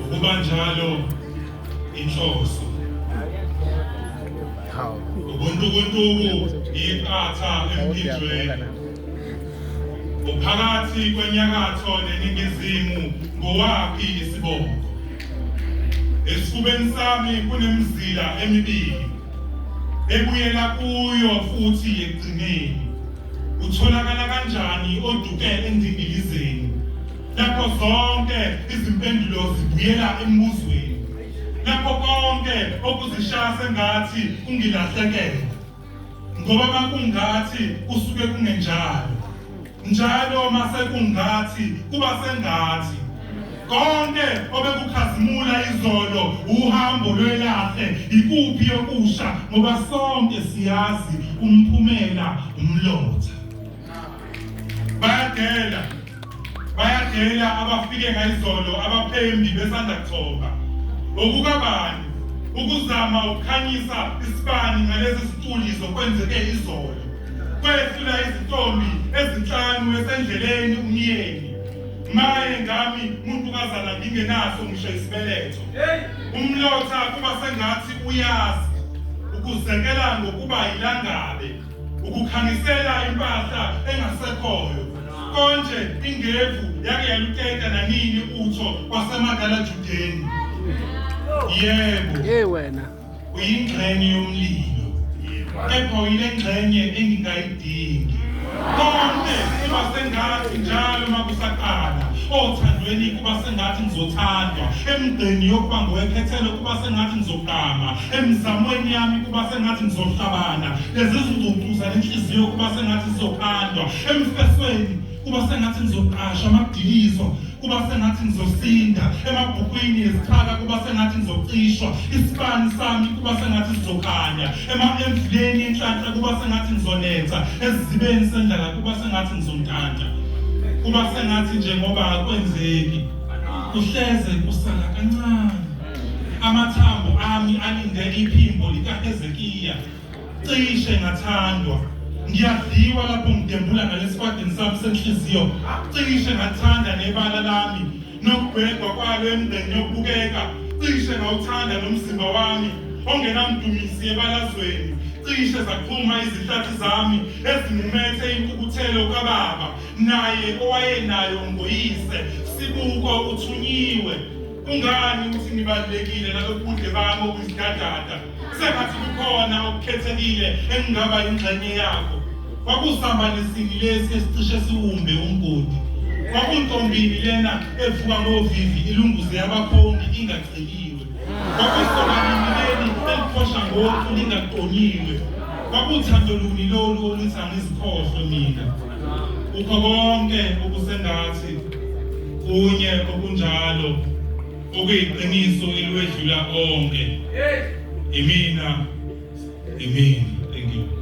ukuba njalo inhloso ubuntukuntuku iqatha emphinjweni uphakathi kwenyakatho neningizimu ngowaphi isibongo esifubeni sami kunemizila emibili ebuyela kuyo futhi ekugcineni utholakala kanjani oduke endingilizeni lapho zonke izimpendulo zibuyela embuzweni lapho konke okuzishaya sengathi kungilahlekela ngoba makungathi kusuke kungenjalo njalo mase kungathi kuba sengathi konke obekukhazimula izolo uhambo lwelahle ikuphi yokusha ngoba sonke siyazi umphumela umlotha bayadela abafike ngayizolo abaphembi besanda kuthoba okukabani ukuzama ukukhanyisa isibani ngalezi zituli zokwenzeke izolo kwethula izintombi ezinhlanu esendleleni umyeni maye ngami umuntu kazana ngingenaso ngisho isibeletho umlotha kuba sengathi uyazi ukuzekela ngokuba ilangabe ukukhangisela impahla engasekhoyo konje ingevu yake yalukeka nanini utho kwasemadala Judeni yebo wena uyingxenye yomlilo kepha uyile ngxenye engingayidingi konke kuba sengathi njalo makusaqala othandweni kuba sengathi ngizothandwa emgqeni yokuba ngowekhethelo kuba sengathi ngizogama emzamweni yami kuba sengathi ngizohlabana lezi zinzucu zalenhliziyo kuba sengathi zizokhandwa emfesweni kuba sengathi ngizoqasha amadilizo kuba sengathi ngizosinda emabhukwini ezichaka kuba sengathi ngizocishwa isibani sami kuba sengathi sizokhanya emvuleni yenhlanhla kuba sengathi ngizonetha ezibeni sendlala kuba sengathi ngizontanta kuba sengathi njengoba kwenzeki kuhleze kusala kancane amathambo ami alinde iphimbo likaHezekiya cishe ngathandwa ngiyadliwa lapho ngidembula ngalesikhwadini sami senhliziyo cishe ngathanda nebala lami nokubhekwa kwalo emgqeni yokubukeka cishe ngawuthanda nomzimba wami ongenamdumisi ebalazweni cishe zaphuma izihlathi zami ezimumethe intukuthelo kababa naye owayenayo ngoyise sibuko uthunyiwe ungani ukuthi ngibalekile nalobude bami obuyidadada sengathi kukhona okukhethekile engingaba ingxenye yakho kwakusambanisini lesi esicishe siwumbe umgodi kwakuntombini lena evuka ngovivi ilunguze yabakhongi ingacheliwe kwakusomanini leli eliphosha ngoku lingaqonyiwe kwakuthando luni lolu oluthi angizikhohlwe mina ukho konke okusengathi kunye okunjalo okuyiqiniso eliwedlula konke imina thank you.